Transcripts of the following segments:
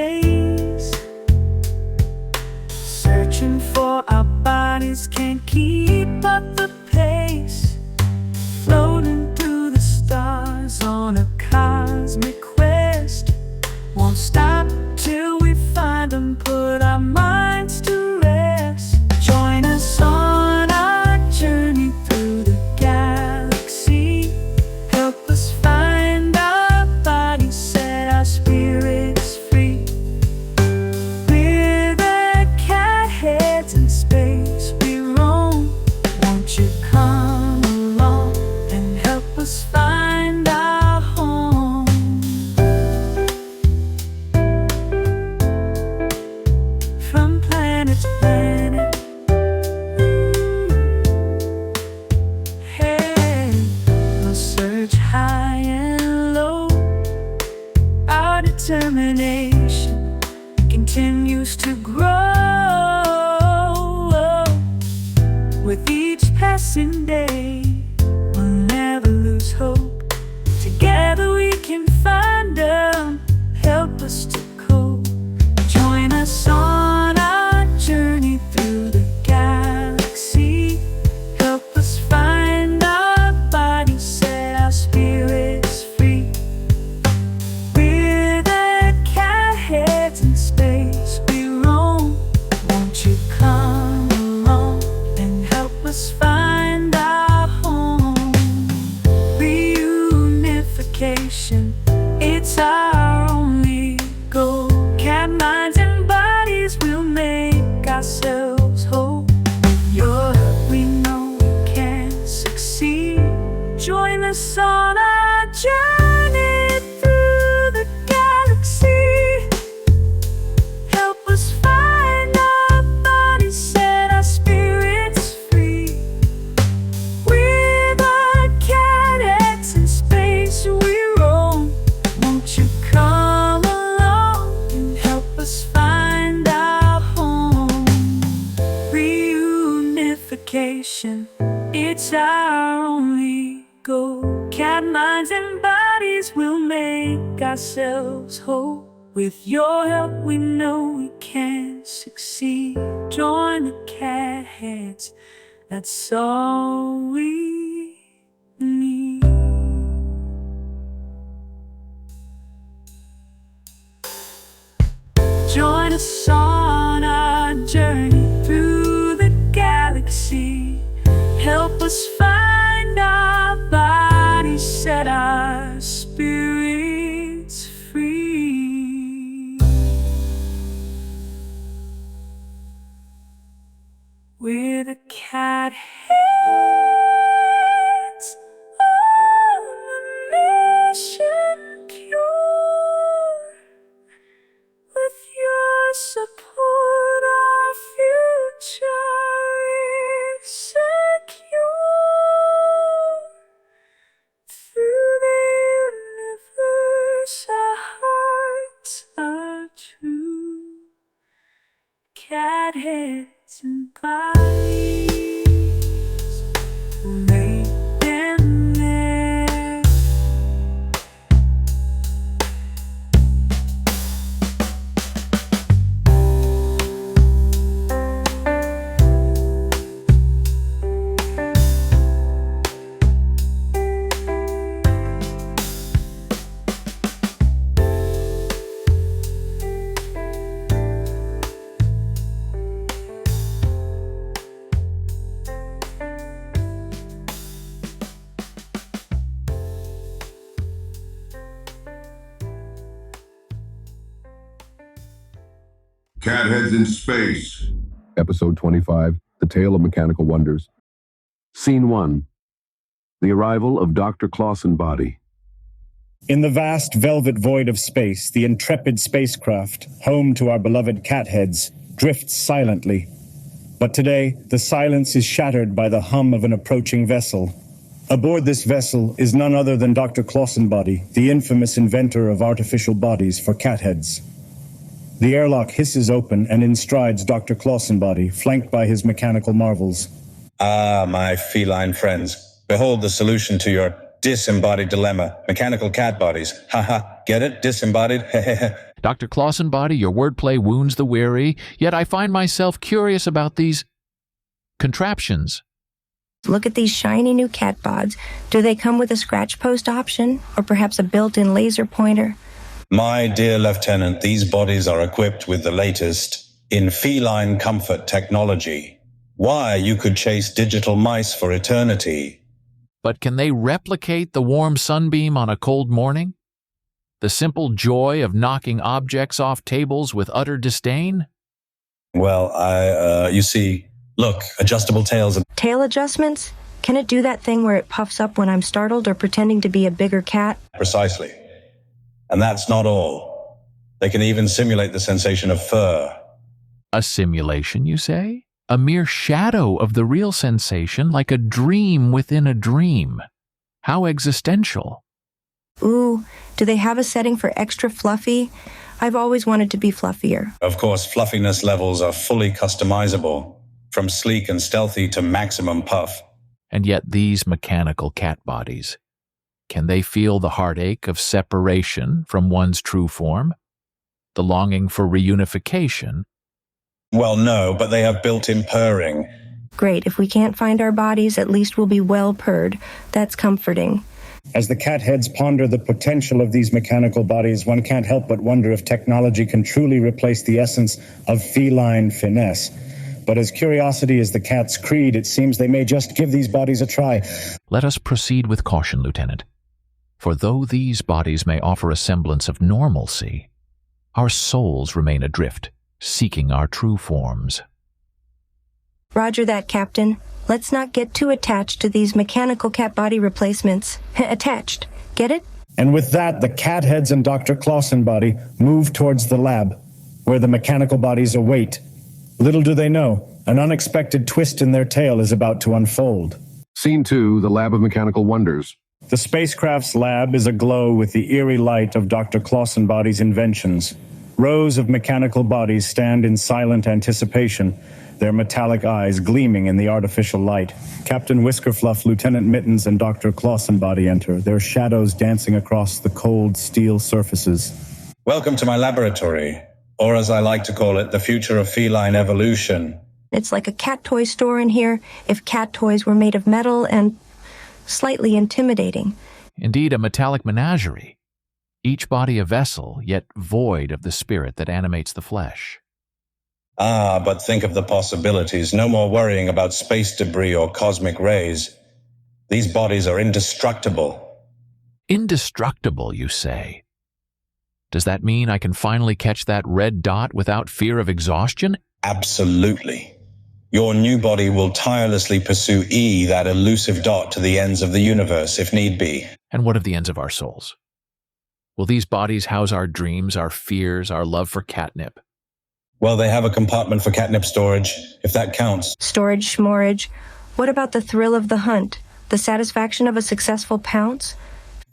space, searching for our bodies, can't keep up the pace, floating through the stars on a cosmic quest. Won't stop till we find them, put our minds to rest. Join us on our journey through the galaxy. Help us find our bodies, set our spirits free. We're the cat heads in space we roam. Won't you come along and help us find our home? From planet to planet, hey, we'll search high and low. Our determination continues to grow. With each passing day, we'll never lose hope. Together we can find them, help us to cope. Join us on our journey through the galaxy. Help us find our bodies, set our spirits free. We're the cat heads in space we roam. Won't you come along and help us find our home? Reunification, it's our only goal. Cat minds and bodies will make ourselves whole. Your help we know we can succeed. Join us on our journey through the galaxy. Help us find our bodies, set our spirits free. We're the cat heads in space we roam. Won't you come along and help us find our home? Reunification, it's our only goal. Cat minds and bodies will make ourselves whole. With your help we know we can succeed. Join the cat heads, that's all we need. Join us on our journey through the galaxy. Help us find our bodies, set our spirits free. We're the cat heads on a mission pure. With your support, our future is secure. Through the universe, our hearts are true. Cat heads and bodies will make them there. Catheads in Space. Episode 25, The Tale of Mechanical Wonders. Scene 1. The arrival of Dr. Clawsonbody. In the vast velvet void of space, the intrepid spacecraft, home to our beloved catheads, drifts silently. But today, the silence is shattered by the hum of an approaching vessel. Aboard this vessel is none other than Dr. Clawsonbody, the infamous inventor of artificial bodies for catheads. The airlock hisses open and instrides Dr. Clawsonbody, flanked by his mechanical marvels. Ah, my feline friends, behold the solution to your disembodied dilemma. Mechanical cat bodies. Haha, get it? Disembodied? Dr. Clawsonbody, your wordplay wounds the weary, yet I find myself curious about these contraptions. Look at these shiny new cat bods. Do they come with a scratch post option, or perhaps a built-in laser pointer? My dear Lieutenant, these bodies are equipped with the latest in feline comfort technology. Why, you could chase digital mice for eternity. But can they replicate the warm sunbeam on a cold morning? The simple joy of knocking objects off tables with utter disdain? Well, you see, look, adjustable tails. Tail adjustments? Can it do that thing where it puffs up when I'm startled or pretending to be a bigger cat? Precisely. And that's not all. They can even simulate the sensation of fur. A simulation, you say? A mere shadow of the real sensation, like a dream within a dream. How existential. Ooh, do they have a setting for extra fluffy? I've always wanted to be fluffier. Of course, fluffiness levels are fully customizable, from sleek and stealthy to maximum puff. And yet these mechanical cat bodies, can they feel the heartache of separation from one's true form? The longing for reunification? Well, no, but they have built-in purring. Great, if we can't find our bodies, at least we'll be well purred. That's comforting. As the cat heads ponder the potential of these mechanical bodies, one can't help but wonder if technology can truly replace the essence of feline finesse. But as curiosity is the cat's creed, it seems they may just give these bodies a try. Let us proceed with caution, Lieutenant. For though these bodies may offer a semblance of normalcy, our souls remain adrift, seeking our true forms. Roger that, Captain. Let's not get too attached to these mechanical cat body replacements. Attached. Get it? And with that, the cat heads and Dr. Clawsonbody move towards the lab, where the mechanical bodies await. Little do they know, an unexpected twist in their tale is about to unfold. Scene 2, the Lab of Mechanical Wonders. The spacecraft's lab is aglow with the eerie light of Dr. Clawsonbody's inventions. Rows of mechanical bodies stand in silent anticipation, their metallic eyes gleaming in the artificial light. Captain Whiskerfluff, Lieutenant Mittens, and Dr. Clawsonbody enter, their shadows dancing across the cold steel surfaces. Welcome to my laboratory, or as I like to call it, the future of feline evolution. It's like a cat toy store in here, if cat toys were made of metal and slightly intimidating. Indeed, a metallic menagerie. Each body a vessel, yet void of the spirit that animates the flesh. Ah, but think of the possibilities. No more worrying about space debris or cosmic rays. These bodies are indestructible. Indestructible, you say? Does that mean I can finally catch that red dot without fear of exhaustion? Absolutely. Your new body will tirelessly pursue E, that elusive dot, to the ends of the universe, if need be. And what of the ends of our souls? Will these bodies house our dreams, our fears, our love for catnip? Well, they have a compartment for catnip storage, if that counts. Storage, schmorage. What about the thrill of the hunt? The satisfaction of a successful pounce?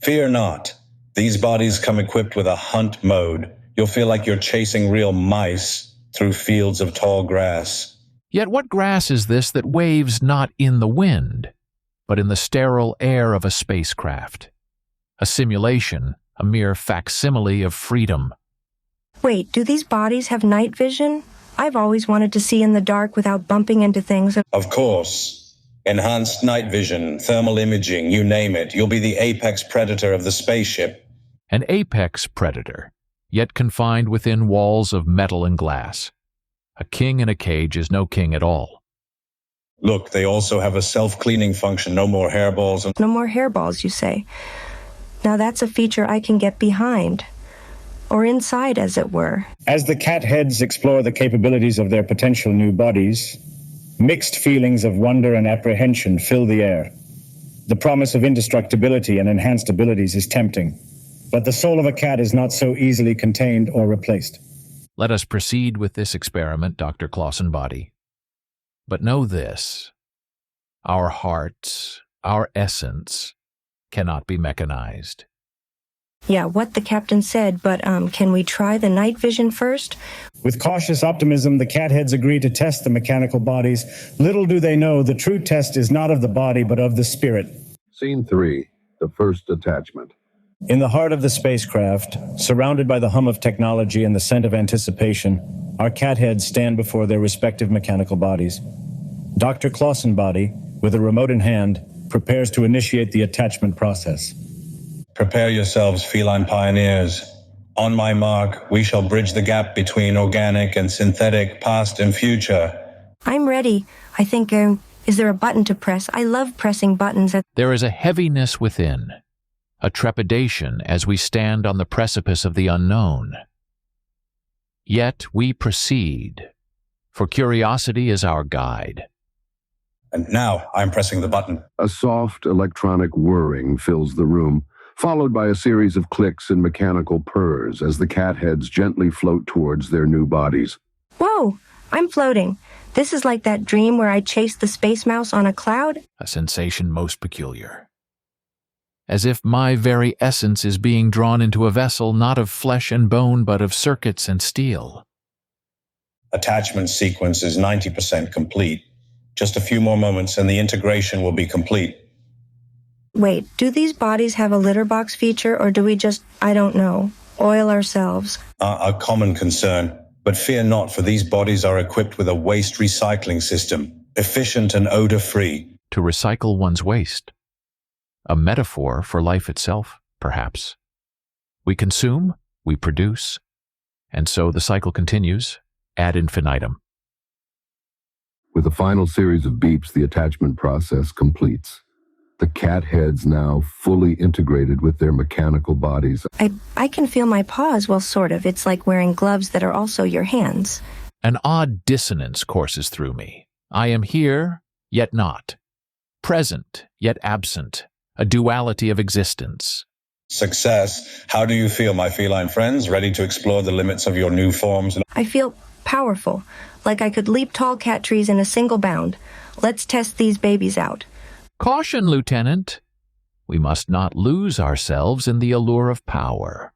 Fear not. These bodies come equipped with a hunt mode. You'll feel like you're chasing real mice through fields of tall grass. Yet what grass is this that waves not in the wind, but in the sterile air of a spacecraft? A simulation, a mere facsimile of freedom. Wait, do these bodies have night vision? I've always wanted to see in the dark without bumping into things. Of course. Enhanced night vision, thermal imaging, you name it. You'll be the apex predator of the spaceship. An apex predator, yet confined within walls of metal and glass. A king in a cage is no king at all. Look, they also have a self-cleaning function. No more hairballs. No more hairballs, you say. Now that's a feature I can get behind. Or inside, as it were. As the cat heads explore the capabilities of their potential new bodies, mixed feelings of wonder and apprehension fill the air. The promise of indestructibility and enhanced abilities is tempting, but the soul of a cat is not so easily contained or replaced. Let us proceed with this experiment, Dr. Clawsonbody. But know this, our hearts, our essence, cannot be mechanized. Yeah, what the captain said, but can we try the night vision first? With cautious optimism, the cat heads agree to test the mechanical bodies. Little do they know, the true test is not of the body, but of the spirit. Scene 3, the first attachment. In the heart of the spacecraft, surrounded by the hum of technology and the scent of anticipation, our cat heads stand before their respective mechanical bodies. Dr. Clawsonbody, with a remote in hand, prepares to initiate the attachment process. Prepare yourselves, feline pioneers. On my mark, we shall bridge the gap between organic and synthetic, past and future. I'm ready. I think, is there a button to press? I love pressing buttons at... There is a heaviness within, a trepidation as we stand on the precipice of the unknown. Yet we proceed, for curiosity is our guide. And now I'm pressing the button. A soft electronic whirring fills the room, followed by a series of clicks and mechanical purrs as the cat heads gently float towards their new bodies. Whoa, I'm floating. This is like that dream where I chased the space mouse on a cloud. A sensation most peculiar. As if my very essence is being drawn into a vessel not of flesh and bone but of circuits and steel. Attachment sequence is 90% complete. Just a few more moments and the integration will be complete. Wait, do these bodies have a litter box feature, or do we just, I don't know, oil ourselves? A common concern, but fear not, for these bodies are equipped with a waste recycling system, efficient and odor-free. To recycle one's waste. A metaphor for life itself, perhaps. We consume, we produce, and so the cycle continues ad infinitum. With a final series of beeps, the attachment process completes. The cat heads now fully integrated with their mechanical bodies. I can feel my paws, well, sort of. It's like wearing gloves that are also your hands. An odd dissonance courses through me. I am here, yet not. Present, yet absent. A duality of existence. Success. How do you feel, my feline friends? Ready to explore the limits of your new forms? I feel powerful, like I could leap tall cat trees in a single bound. Let's test these babies out. Caution, Lieutenant. We must not lose ourselves in the allure of power.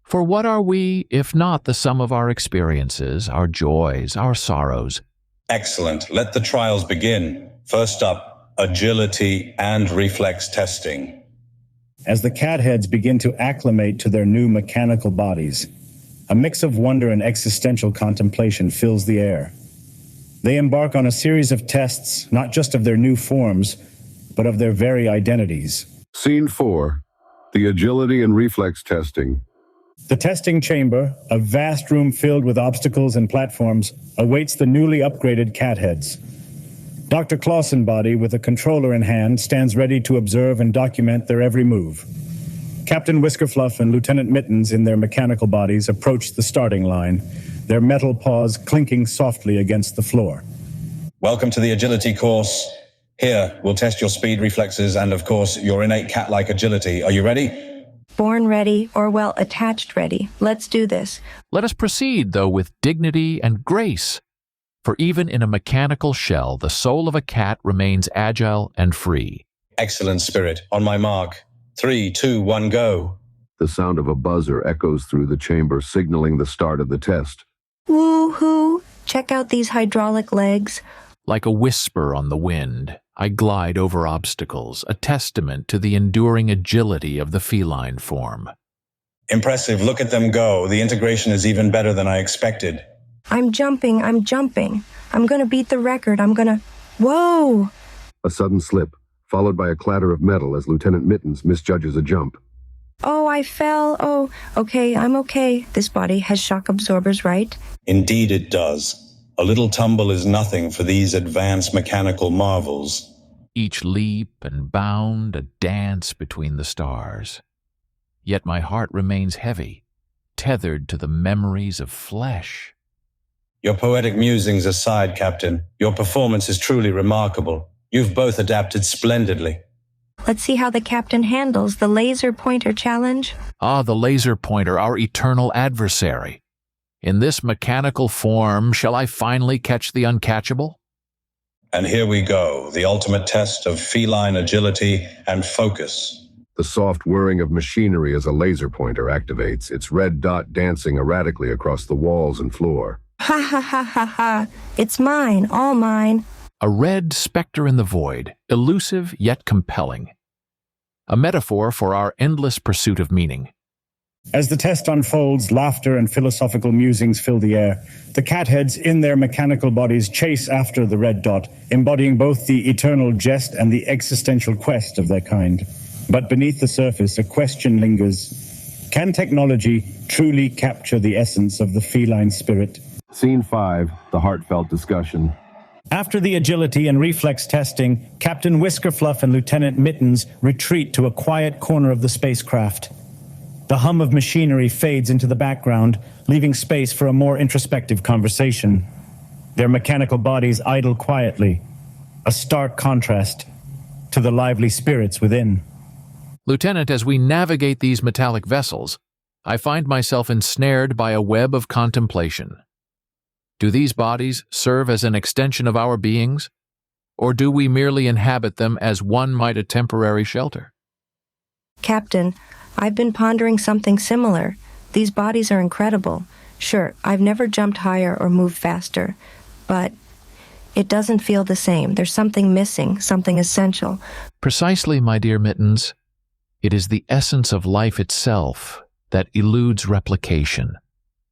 For what are we, if not the sum of our experiences, our joys, our sorrows? Excellent. Let the trials begin. First up, agility and reflex testing. As the cat heads begin to acclimate to their new mechanical bodies, a mix of wonder and existential contemplation fills the air. They embark on a series of tests, not just of their new forms, but of their very identities. Scene 4. The agility and reflex testing. The testing chamber, a vast room filled with obstacles and platforms, awaits the newly upgraded cat heads. Dr. Clawsonbody, with a controller in hand, stands ready to observe and document their every move. Captain Whiskerfluff and Lieutenant Mittens, in their mechanical bodies, approach the starting line, their metal paws clinking softly against the floor. Welcome to the agility course. Here, we'll test your speed, reflexes, and of course, your innate cat-like agility. Are you ready? Born ready, or well, attached ready. Let's do this. Let us proceed, though, with dignity and grace. For even in a mechanical shell, the soul of a cat remains agile and free. Excellent, Spirit. On my mark. 3, 2, 1, go. The sound of a buzzer echoes through the chamber, signaling the start of the test. Woo-hoo! Check out these hydraulic legs. Like a whisper on the wind, I glide over obstacles, a testament to the enduring agility of the feline form. Impressive. Look at them go. The integration is even better than I expected. I'm jumping. I'm gonna beat the record. Whoa! A sudden slip, followed by a clatter of metal as Lieutenant Mittens misjudges a jump. Oh, I fell. Oh, okay, I'm okay. This body has shock absorbers, right? Indeed it does. A little tumble is nothing for these advanced mechanical marvels. Each leap and bound a dance between the stars. Yet my heart remains heavy, tethered to the memories of flesh. Your poetic musings aside, Captain, your performance is truly remarkable. You've both adapted splendidly. Let's see how the captain handles the laser pointer challenge. Ah, the laser pointer, our eternal adversary. In this mechanical form, shall I finally catch the uncatchable? And here we go, the ultimate test of feline agility and focus. The soft whirring of machinery as a laser pointer activates, its red dot dancing erratically across the walls and floor. Ha ha ha ha ha. It's mine, all mine. A red specter in the void, elusive yet compelling. a metaphor for our endless pursuit of meaning. As the test unfolds, laughter and philosophical musings fill the air. The catheads in their mechanical bodies chase after the red dot, embodying both the eternal jest and the existential quest of their kind. But beneath the surface, a question lingers. Can technology truly capture the essence of the feline spirit? Scene 5, the heartfelt discussion. After the agility and reflex testing, Captain Whiskerfluff and Lieutenant Mittens retreat to a quiet corner of the spacecraft. The hum of machinery fades into the background, leaving space for a more introspective conversation. Their mechanical bodies idle quietly, a stark contrast to the lively spirits within. Lieutenant, as we navigate these metallic vessels, I find myself ensnared by a web of contemplation. Do these bodies serve as an extension of our beings, or do we merely inhabit them as one might a temporary shelter? Captain, I've been pondering something similar. These bodies are incredible. Sure, I've never jumped higher or moved faster, but it doesn't feel the same. There's something missing, something essential. Precisely, my dear Mittens. It is the essence of life itself that eludes replication.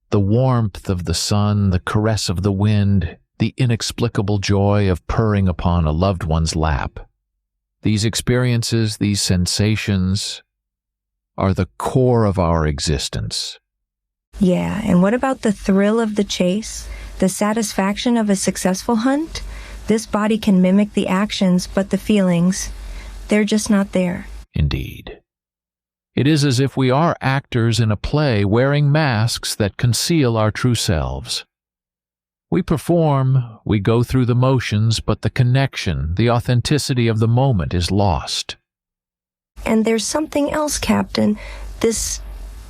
The warmth of the sun, the caress of the wind, the inexplicable joy of purring upon a loved one's lap. These experiences, these sensations, are the core of our existence. Yeah, and what about the thrill of the chase? The satisfaction of a successful hunt? This body can mimic the actions, but the feelings, they're just not there. Indeed. It is as if we are actors in a play wearing masks that conceal our true selves. We perform, we go through the motions, but the connection, the authenticity of the moment is lost. And there's something else, Captain. This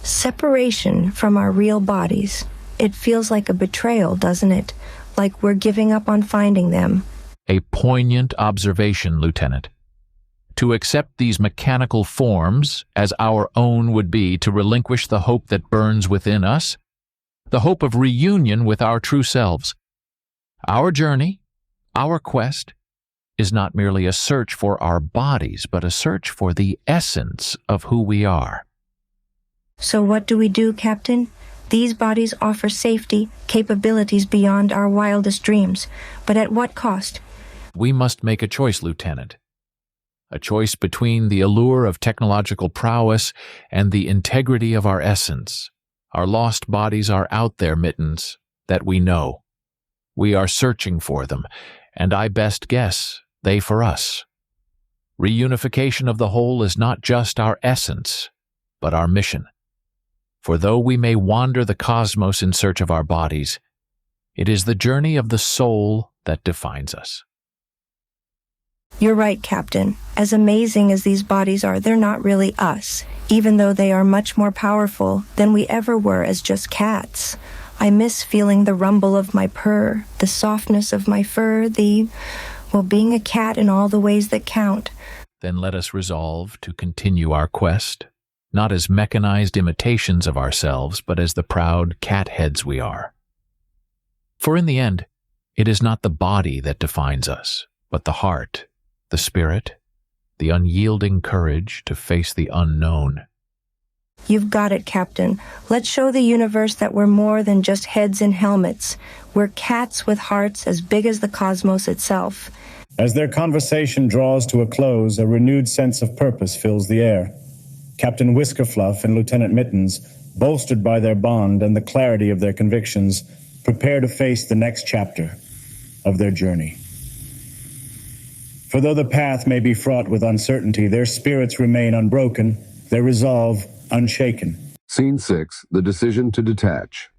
separation from our real bodies. It feels like a betrayal, doesn't it? Like we're giving up on finding them. A poignant observation, Lieutenant. To accept these mechanical forms as our own would be to relinquish the hope that burns within us, the hope of reunion with our true selves. Our journey, our quest, is not merely a search for our bodies, but a search for the essence of who we are. So what do we do, Captain? These bodies offer safety, capabilities beyond our wildest dreams. But at what cost? We must make a choice, Lieutenant. A choice between the allure of technological prowess and the integrity of our essence. Our lost bodies are out there, Mittens, that we know. We are searching for them, and I best guess they for us. Reunification of the whole is not just our essence, but our mission. For though we may wander the cosmos in search of our bodies, it is the journey of the soul that defines us. You're right, Captain. As amazing as these bodies are, they're not really us, even though they are much more powerful than we ever were as just cats. I miss feeling the rumble of my purr, the softness of my fur, being a cat in all the ways that count. Then let us resolve to continue our quest, not as mechanized imitations of ourselves, but as the proud cat heads we are. For in the end, it is not the body that defines us, but the heart, the spirit, the unyielding courage to face the unknown. You've got it, Captain. Let's show the universe that we're more than just heads in helmets. We're cats with hearts as big as the cosmos itself. As their conversation draws to a close, a renewed sense of purpose fills the air. Captain Whiskerfluff and Lieutenant Mittens, bolstered by their bond and the clarity of their convictions, prepare to face the next chapter of their journey. For though the path may be fraught with uncertainty, their spirits remain unbroken, their resolve unshaken. Scene 6, the decision to detach.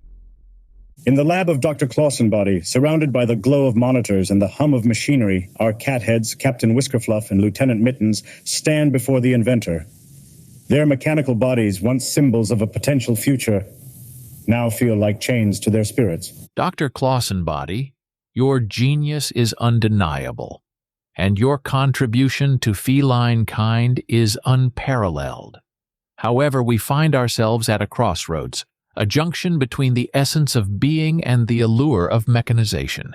In the lab of Dr. Clawsonbody, surrounded by the glow of monitors and the hum of machinery, our catheads, Captain Whiskerfluff and Lieutenant Mittens, stand before the inventor. Their mechanical bodies, once symbols of a potential future, now feel like chains to their spirits. Dr. Clawsonbody, your genius is undeniable, and your contribution to feline kind is unparalleled. However, we find ourselves at a crossroads, a junction between the essence of being and the allure of mechanization.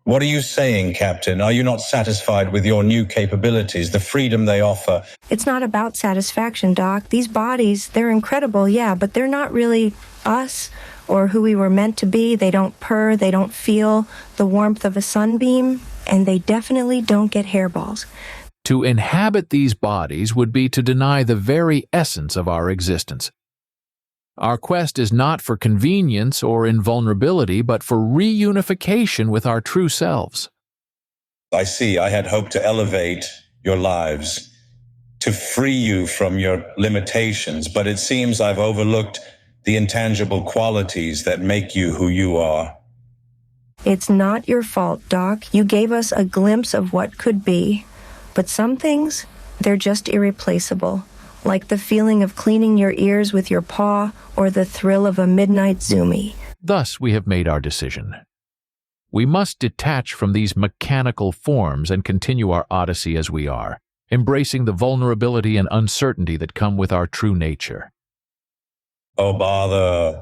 What are you saying, Captain? Are you not satisfied with your new capabilities, the freedom they offer? It's not about satisfaction, Doc. These bodies, they're incredible, yeah, but they're not really us or who we were meant to be. They don't purr, they don't feel the warmth of a sunbeam, and they definitely don't get hairballs. To inhabit these bodies would be to deny the very essence of our existence. Our quest is not for convenience or invulnerability, but for reunification with our true selves. I see. I had hoped to elevate your lives, to free you from your limitations, but it seems I've overlooked the intangible qualities that make you who you are. It's not your fault, Doc. You gave us a glimpse of what could be. But some things, they're just irreplaceable. Like the feeling of cleaning your ears with your paw or the thrill of a midnight zoomie. Thus we have made our decision. We must detach from these mechanical forms and continue our odyssey as we are, embracing the vulnerability and uncertainty that come with our true nature. Oh, bother.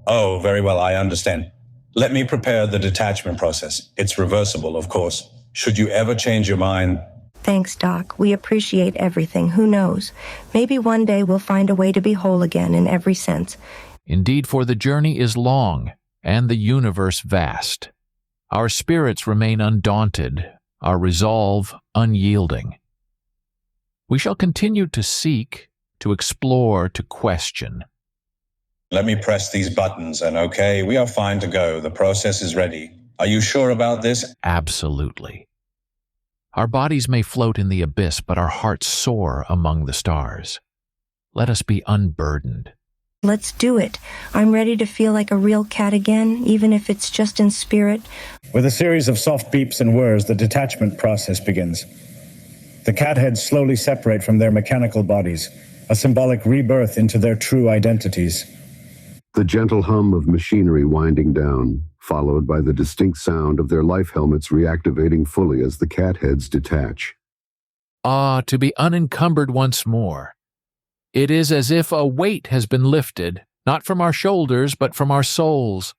Oh, very well, I understand. Let me prepare the detachment process. It's reversible, of course. Should you ever change your mind... Thanks, Doc. We appreciate everything. Who knows? Maybe one day we'll find a way to be whole again in every sense. Indeed, for the journey is long, and the universe vast. Our spirits remain undaunted, our resolve unyielding. We shall continue to seek, to explore, to question. Let me press these buttons, and okay, we are fine to go. The process is ready. Are you sure about this? Absolutely. Our bodies may float in the abyss, but our hearts soar among the stars. Let us be unburdened. Let's do it. I'm ready to feel like a real cat again, even if it's just in spirit. With a series of soft beeps and whirs, the detachment process begins. The cat heads slowly separate from their mechanical bodies, a symbolic rebirth into their true identities. The gentle hum of machinery winding down, followed by the distinct sound of their life helmets reactivating fully as the cat heads detach. Ah, to be unencumbered once more. It is as if a weight has been lifted, not from our shoulders, but from our souls.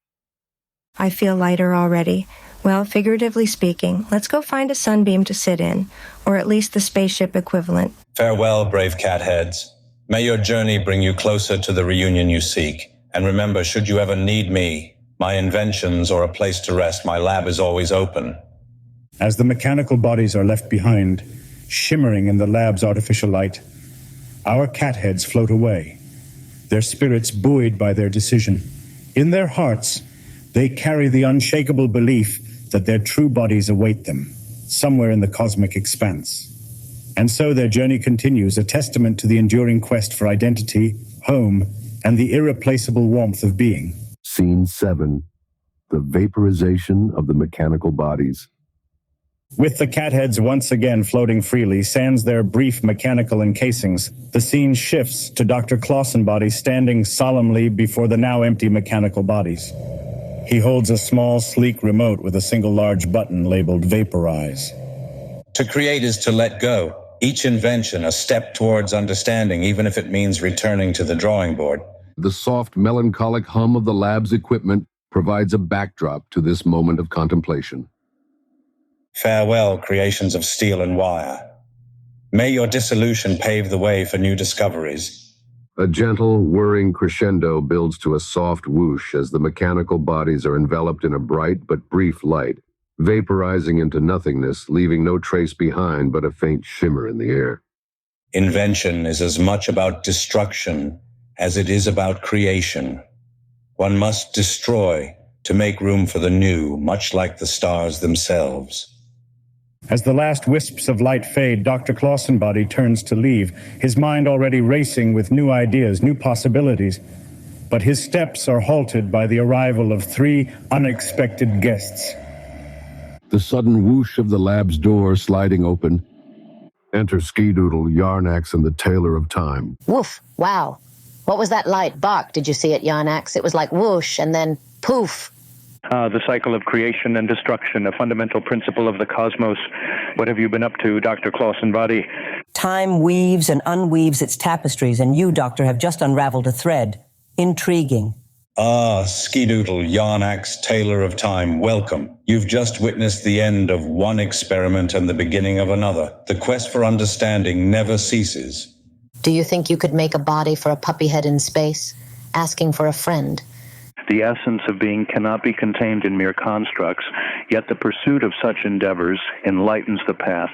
I feel lighter already. Well, figuratively speaking, let's go find a sunbeam to sit in, or at least the spaceship equivalent. Farewell, brave cat heads. May your journey bring you closer to the reunion you seek. And remember, should you ever need me, my inventions or a place to rest, my lab is always open. As the mechanical bodies are left behind, shimmering in the lab's artificial light, our cat heads float away, their spirits buoyed by their decision. In their hearts, they carry the unshakable belief that their true bodies await them, somewhere in the cosmic expanse. And so their journey continues, a testament to the enduring quest for identity, home, and the irreplaceable warmth of being. Scene 7. The vaporization of the mechanical bodies. With the cat heads once again floating freely, sans their brief mechanical encasings, the scene shifts to Dr. Clawsonbody standing solemnly before the now empty mechanical bodies. He holds a small, sleek remote with a single large button labeled Vaporize. To create is to let go. Each invention a step towards understanding, even if it means returning to the drawing board. The soft, melancholic hum of the lab's equipment provides a backdrop to this moment of contemplation. Farewell, creations of steel and wire. May your dissolution pave the way for new discoveries. A gentle, whirring crescendo builds to a soft whoosh as the mechanical bodies are enveloped in a bright but brief light, vaporizing into nothingness, leaving no trace behind but a faint shimmer in the air. Invention is as much about destruction as it is about creation. One must destroy to make room for the new, much like the stars themselves. As the last wisps of light fade, Dr. Clawsonbody turns to leave, his mind already racing with new ideas, new possibilities. But his steps are halted by the arrival of 3 unexpected guests. The sudden whoosh of the lab's door sliding open. Enter Ski-Doodle, Yarnax, and the Tailor of Time. Woof, wow. What was that light? Bark, did you see it, Yarnax? It was like whoosh and then poof. The cycle of creation and destruction, a fundamental principle of the cosmos. What have you been up to, Dr. Clawsonbody? Time weaves and unweaves its tapestries, and you, Doctor, have just unraveled a thread. Intriguing. Ah, Skidoodle, Yarnax, Tailor of Time, welcome. You've just witnessed the end of one experiment and the beginning of another. The quest for understanding never ceases. Do you think you could make a body for a puppy head in space, asking for a friend? The essence of being cannot be contained in mere constructs, yet the pursuit of such endeavors enlightens the path.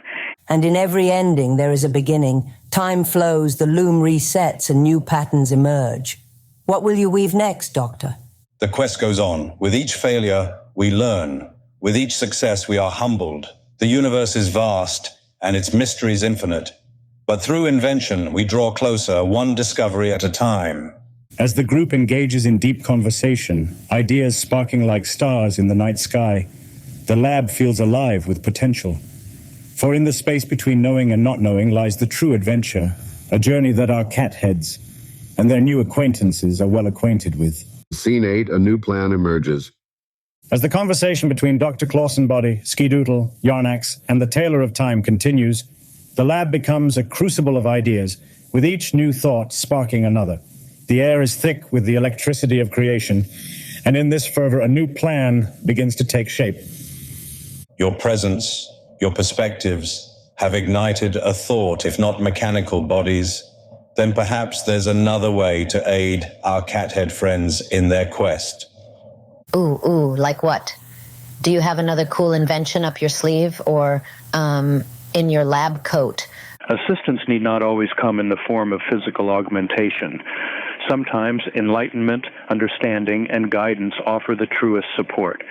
And in every ending there is a beginning. Time flows, the loom resets, and new patterns emerge. What will you weave next, Doctor? The quest goes on. With each failure, we learn. With each success, we are humbled. The universe is vast, and its mysteries infinite. But through invention, we draw closer, one discovery at a time. As the group engages in deep conversation, ideas sparking like stars in the night sky, the lab feels alive with potential. For in the space between knowing and not knowing lies the true adventure, a journey that our cat heads and their new acquaintances are well acquainted with. Scene 8, a new plan emerges. As the conversation between Dr. Clawsonbody, Skidoodle, Yarnax, and the Tailor of Time continues, the lab becomes a crucible of ideas, with each new thought sparking another. The air is thick with the electricity of creation, and in this fervor a new plan begins to take shape. Your presence, your perspectives have ignited a thought, if not mechanical bodies. Then perhaps there's another way to aid our cathead friends in their quest. Ooh, like what? Do you have another cool invention up your sleeve or, in your lab coat? Assistance need not always come in the form of physical augmentation. Sometimes enlightenment, understanding, and guidance offer the truest support.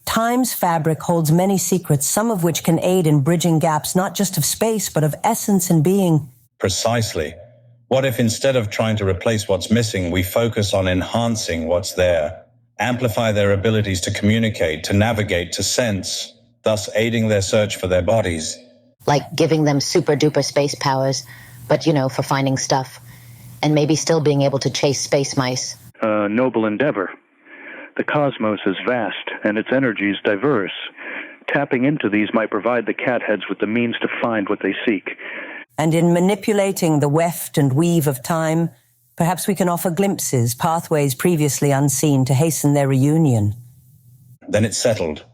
Time's fabric holds many secrets, some of which can aid in bridging gaps not just of space, but of essence and being. Precisely. What if instead of trying to replace what's missing, we focus on enhancing what's there, amplify their abilities to communicate, to navigate, to sense, thus aiding their search for their bodies? Like giving them super-duper space powers, but, for finding stuff. And maybe still being able to chase space mice. A noble endeavor. The cosmos is vast, and its energies diverse. Tapping into these might provide the catheads with the means to find what they seek. And in manipulating the weft and weave of time, perhaps we can offer glimpses, pathways previously unseen to hasten their reunion. Then it's settled.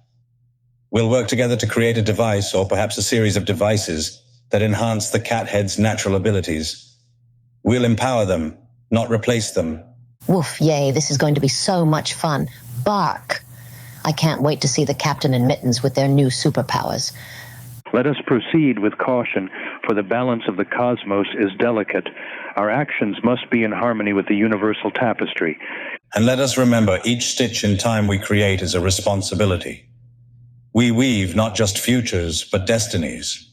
We'll work together to create a device, or perhaps a series of devices, that enhance the catheads' natural abilities. We'll empower them, not replace them. Woof, yay, this is going to be so much fun. Bark! I can't wait to see the Captain and Mittens with their new superpowers. Let us proceed with caution, for the balance of the cosmos is delicate. Our actions must be in harmony with the universal tapestry. And let us remember, each stitch in time we create is a responsibility. We weave not just futures, but destinies.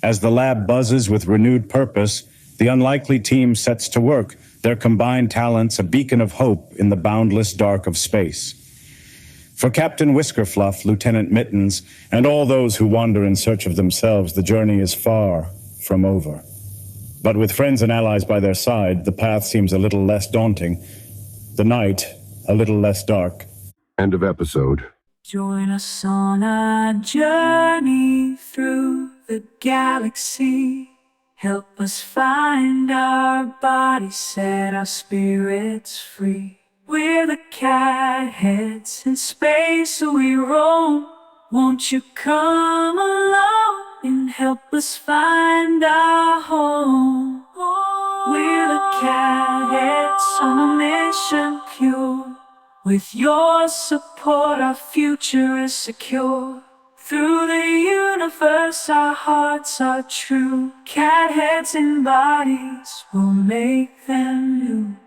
As the lab buzzes with renewed purpose, the unlikely team sets to work, their combined talents a beacon of hope in the boundless dark of space. For Captain Whiskerfluff, Lieutenant Mittens, and all those who wander in search of themselves, the journey is far from over. But with friends and allies by their side, the path seems a little less daunting, the night a little less dark. End of episode. Join us on a journey through the galaxy. Help us find our bodies, set our spirits free. We're the cat heads in space, so we roam. Won't you come along and help us find our home? We're the cat heads on a mission pure. With your support, our future is secure. Through the universe, our hearts are true. Cat heads and bodies will make them new.